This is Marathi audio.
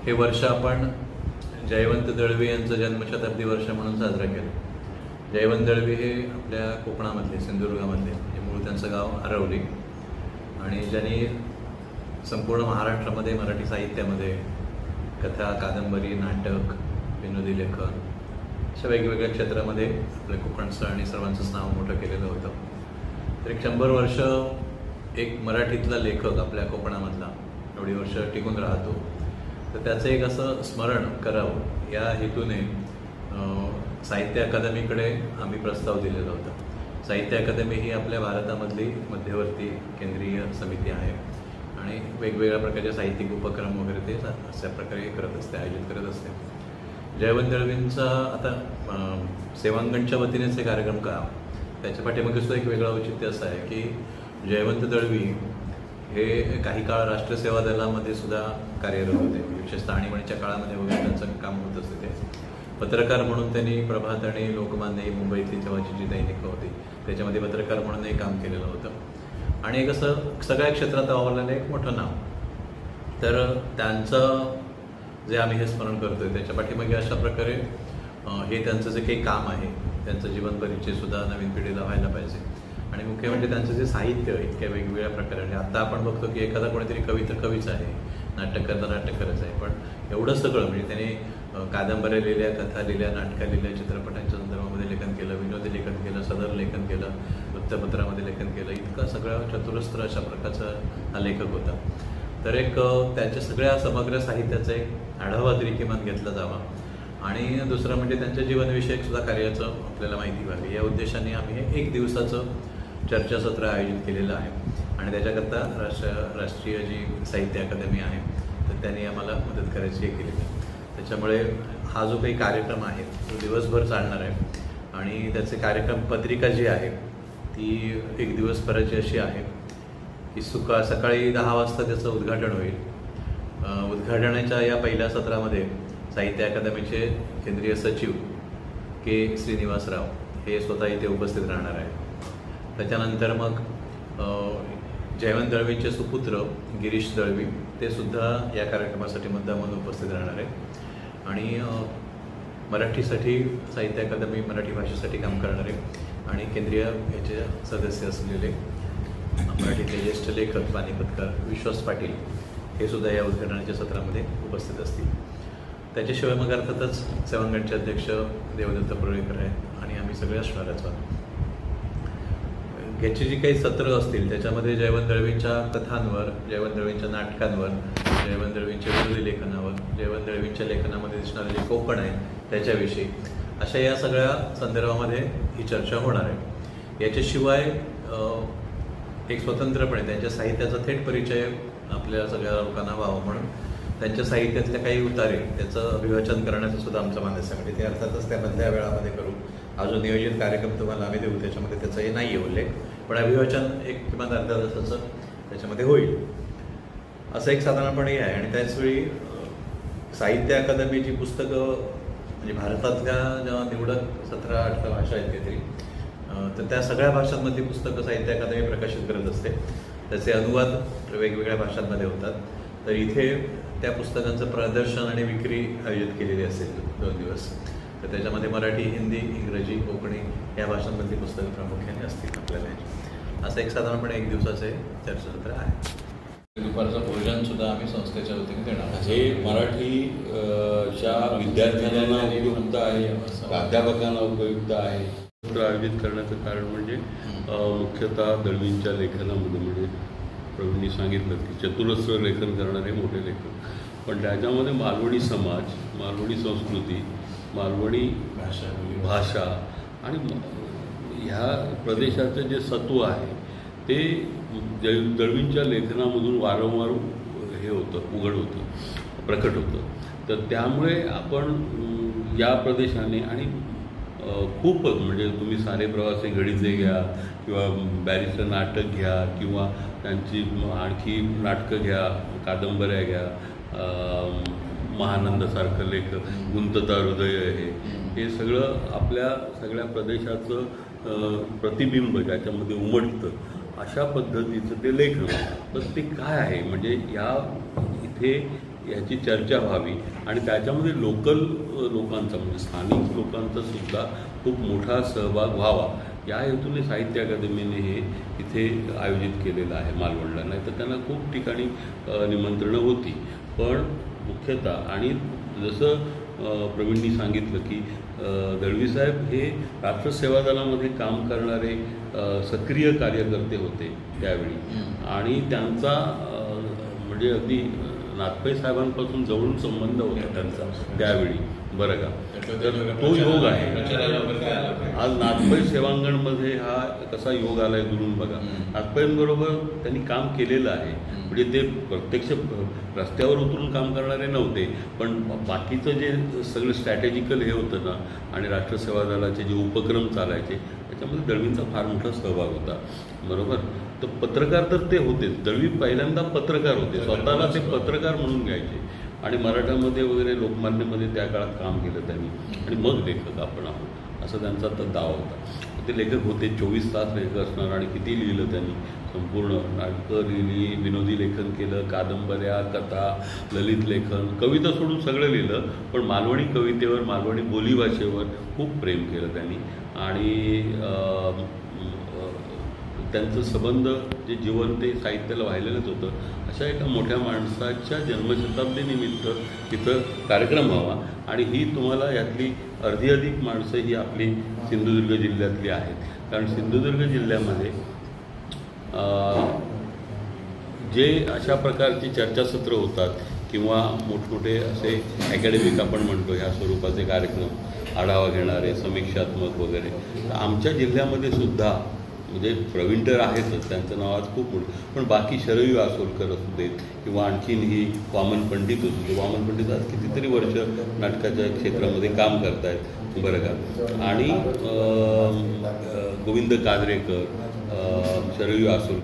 हे वर्ष आपण जयवंत दळवी यांचं जन्मशताब्दी वर्ष म्हणून साजरा केलं. जयवंत दळवी हे आपल्या कोकणामधले, सिंधुदुर्गामधले, म्हणजे मूळ त्यांचं गाव आरवली, आणि ज्यांनी संपूर्ण महाराष्ट्रामध्ये मराठी साहित्यामध्ये कथा, कादंबरी, नाटक, विनोदी लेखन अशा वेगवेगळ्या क्षेत्रामध्ये आपल्या कोकणचं आणि सर्वांचंच नाव मोठं केलेलं होतं. तर 100 वर्ष एक मराठीतला लेखक आपल्या कोकणामधला एवढी वर्ष टिकून राहतो, तर त्याचं एक असं स्मरण करावं या हेतूने साहित्य अकादमीकडे आम्ही प्रस्ताव दिलेला होता. साहित्य अकादमी ही आपल्या भारतामधली मध्यवर्ती केंद्रीय समिती आहे आणि वेगवेगळ्या प्रकारचे साहित्यिक उपक्रम वगैरे ते अशा प्रकारे करत असते, आयोजित करत असते. जयवंत दळवींचा आता सेवांगणच्या वतीनेच हे कार्यक्रम का, त्याच्या पाठीमागे सुद्धा एक वेगळं औचित्य असं आहे की जयवंत दळवी हे काही काळ राष्ट्रीय सेवा दलामध्ये सुद्धा कार्यरत होते. विशेषतः आणीबाणीच्या काळामध्ये वगैरे त्यांचं काम होत असते. ते पत्रकार म्हणून त्यांनी प्रभात आणि लोकमान्य ही मुंबईतली तेव्हाची जी दैनिकं होती त्याच्यामध्ये पत्रकार म्हणूनही काम केलेलं होतं आणि एक असं सगळ्या क्षेत्रात वावरलेलं एक मोठं नाव. तर त्यांचं जे आम्ही हे स्मरण करतोय त्याच्या पाठीमागे अशा प्रकारे हे त्यांचं जे काही काम आहे, त्यांचं जीवन परिचयसुद्धा नवीन पिढीला व्हायला पाहिजे. आणि मुख्य म्हणजे त्यांचं जे साहित्य इतक्या वेगवेगळ्या प्रकारे, आता आपण बघतो की एखादा कोणीतरी कवी तर कवीच आहे, नाटककार तर नाटककारच आहे, पण एवढं सगळं म्हणजे त्यांनी कादंबऱ्या लिहिल्या, कथा लिहिल्या, नाटकं लिहिल्या, चित्रपटांच्या संदर्भामध्ये लेखन केलं, विनोदी लेखन केलं, सदर लेखन केलं, वृत्तपत्रामध्ये लेखन केलं, इतकं सगळं चतुरस्त्र अशा प्रकारचा हा लेखक होता. तर एक त्याच्या सगळ्या समग्र साहित्याचा एक आढावा तरी किमान घेतला जावा आणि दुसरं म्हणजे त्यांच्या जीवनविषयक सुद्धा कार्याचं आपल्याला माहिती व्हावी या उद्देशाने आम्ही हे 1 दिवसाचं चर्चासत्र आयोजित केलेलं आहे. आणि त्याच्याकरता राष्ट्रीय जी साहित्य अकादमी आहे तर त्यांनी आम्हाला मदत करायची हे केलेली आहे. त्याच्यामुळे हा जो काही कार्यक्रम आहे तो दिवसभर चालणार आहे आणि त्याचे कार्यक्रम पत्रिका जी आहे ती 1 दिवस भराची अशी आहे की सकाळी 10 वाजता त्याचं उद्घाटन होईल. उद्घाटनाच्या या पहिल्या सत्रामध्ये साहित्य अकादमीचे केंद्रीय सचिव के श्रीनिवासराव हे स्वतः इथे उपस्थित राहणार आहे. त्याच्यानंतर मग जयवंत दळवींचे सुपुत्र गिरीश दळवी ते सुद्धा या कार्यक्रमासाठी मुद्दामून उपस्थित राहणार आहे. आणि मराठीसाठी साहित्य अकादमी मराठी भाषेसाठी काम करणारे आणि केंद्रीय याचे सदस्य असलेले मराठीतले ज्येष्ठ लेखक पानिपतकार विश्वास पाटील हे सुद्धा या उद्घाटनाच्या सत्रामध्ये उपस्थित असतील. त्याच्याशिवाय मग अर्थातच सेवांगणचे अध्यक्ष देवदत्त परुळेकर आहेत आणि आम्ही सगळे असणारच आहोत. याची जी काही सत्र असतील त्याच्यामध्ये जयवंत दळवींच्या कथांवर, जयवंत दळवींच्या नाटकांवर, जयवंत दळवींच्या विनोदी लेखनावर, जयवंत दळवींच्या लेखनामध्ये दिसणारे जे कोकण आहे त्याच्याविषयी अशा या सगळ्या संदर्भामध्ये ही चर्चा होणार आहे. याच्याशिवाय एक स्वतंत्रपणे त्यांच्या साहित्याचा थेट परिचय आपल्या सगळ्या लोकांना व्हावा म्हणून त्यांच्या साहित्यातल्या काही उतारे त्याचं अभिवाचन करण्याचं सुद्धा आमचं मानस आहे. म्हणजे ते अर्थातच त्या मधल्या वेळामध्ये करू. हा जो नियोजित कार्यक्रम तुम्हाला आम्ही देऊ त्याच्यामध्ये त्याचाही नाही उल्लेख, पण अभिवाचन एक किमान अर्ध्या तासाचं त्याच्यामध्ये होईल असं एक साधारणपणे आहे. आणि त्याचवेळी साहित्य अकादमीची पुस्तकं म्हणजे भारतातल्या जेव्हा निवडक 17-18 भाषा आहेत काहीतरी, तर त्या सगळ्या भाषांमधली पुस्तकं साहित्य अकादमी प्रकाशित करत असते. त्याचे अनुवाद वेगवेगळ्या भाषांमध्ये होतात. तर इथे त्या पुस्तकांचं प्रदर्शन आणि विक्री आयोजित केलेली असेल 2 दिवस. तर त्याच्यामध्ये मराठी, हिंदी, इंग्रजी, कोकणी या भाषांमधली पुस्तकं प्रामुख्याने असतील आपल्याला. असं एक साधारणपणे 1 दिवसाचे चर्चासत्र आहे. दुपारचं भोजन सुद्धा आम्ही संस्थेच्या वतीने देणार. हे मराठीच्या विद्यार्थ्यांना उपयुक्त आहे, प्राध्यापकांना उपयुक्त आहे. आयोजित करण्याचं कारण म्हणजे मुख्यतः दळवींच्या लेखनामध्ये म्हणजे प्रवीणनी सांगितलं की चतुरस्र लेखन करणारे मोठे लेखक, पण त्याच्यामध्ये मालवणी समाज, मालवणी संस्कृती, मालवणी भाषा आणि ह्या प्रदेशाचं जे सत्व आहे ते दळवींच्या लेखनामधून वारंवार हे होतं, उघड होतं, प्रकट होतं. तर त्यामुळे आपण या प्रदेशाने आणि खूपच म्हणजे तुम्ही सारे प्रवासी गडीचे घ्या किंवा बॅरिस्टर नाटक घ्या किंवा त्यांची आणखी नाटकं घ्या, कादंबऱ्या घ्या, महानंदसारखं लेखक, गुंतता हृदय हे सगळं आपल्या सगळ्या प्रदेशाचं प्रतिबिंब त्याच्यामध्ये उमटतं. अशा पद्धतीचं ते लेखन. तर ते काय आहे म्हणजे या इथे ह्याची चर्चा व्हावी आणि त्याच्यामध्ये लोकल लोकांचा म्हणजे स्थानिक लोकांचा सुद्धा खूप मोठा सहभाग व्हावा या हेतूने साहित्य अकादमीने हे इथे आयोजित केलेलं आहे मालवणला. नाही तर त्यांना खूप ठिकाणी निमंत्रणं होती. पण मुख्यतः आणि जसं प्रवीणनी सांगितलं की दळवीसाहेब हे राष्ट्र सेवा दलामध्ये काम करणारे सक्रिय कार्यकर्ते होते त्यावेळी आणि त्यांचा म्हणजे अगदी नाथपै साहेबांपासून जवळून संबंध होता त्यांचा त्यावेळी. बरं का, तर तो योग आहे. आज नाथपै सेवांगणमध्ये हा कसा योग आला आहे दुरून बघा. नाथपैंबरोबर त्यांनी काम केलेलं आहे. म्हणजे ते प्रत्यक्ष रस्त्यावर उतरून काम करणारे नव्हते, पण बाकीचं जे सगळं स्ट्रॅटेजिकल हे होतं ना आणि राष्ट्रसेवा दलाचे जे उपक्रम चालायचे त्याच्यामध्ये दळवींचा फार मोठा सहभाग होता. बरोबर. तर पत्रकार तर ते होतेच. दळवी पहिल्यांदा पत्रकार होते, स्वतःला ते पत्रकार म्हणून घ्यायचे आणि मराठामध्ये वगैरे लोकमान्यमध्ये त्या काळात काम केलं त्यांनी आणि मग लेखक आपण आहोत असं त्यांचा तर दावा होता. ते लेखक होते, 24 तास लेखक असणार आणि किती लिहिलं त्यांनी. संपूर्ण नाटकं लिहिली, विनोदी लेखन केलं, कादंबऱ्या, कथा, ललित लेखन, कविता सोडून सगळं लिहिलं. पण मालवणी कवितेवर, मालवणी बोलीभाषेवर खूप प्रेम केलं त्यांनी आणि त्यांचं संबंध जे जीवन ते साहित्याला वाहिलेलंच होतं. अशा एका मोठ्या माणसाच्या जन्मशताब्दीनिमित्त तिथं कार्यक्रम व्हावा आणि ही तुम्हाला यातली अर्धी अधिक माणसं ही आपली सिंधुदुर्ग जिल्ह्यातली आहेत. कारण सिंधुदुर्ग जिल्ह्यामध्ये जे अशा प्रकारची चर्चासत्र होतात किंवा मोठमोठे असे अकॅडमिक आपण म्हणतो ह्या स्वरूपाचे कार्यक्रम आढावा घेणारे समीक्षात्मक वगैरे, तर आमच्या जिल्ह्यामध्ये सुद्धा म्हणजे प्रवीण तर आहेतच, त्यांचं नाव आज खूप मोठं, पण बाकी शरयू आसोलकर असू देत किंवा आणखीन ही वामन पंडित असू दे. वामन पंडित आज कितीतरी वर्ष नाटकाच्या क्षेत्रामध्ये काम करत आहेत. बरं का. आणि गोविंद काजरेकर, शरयू आसोलकर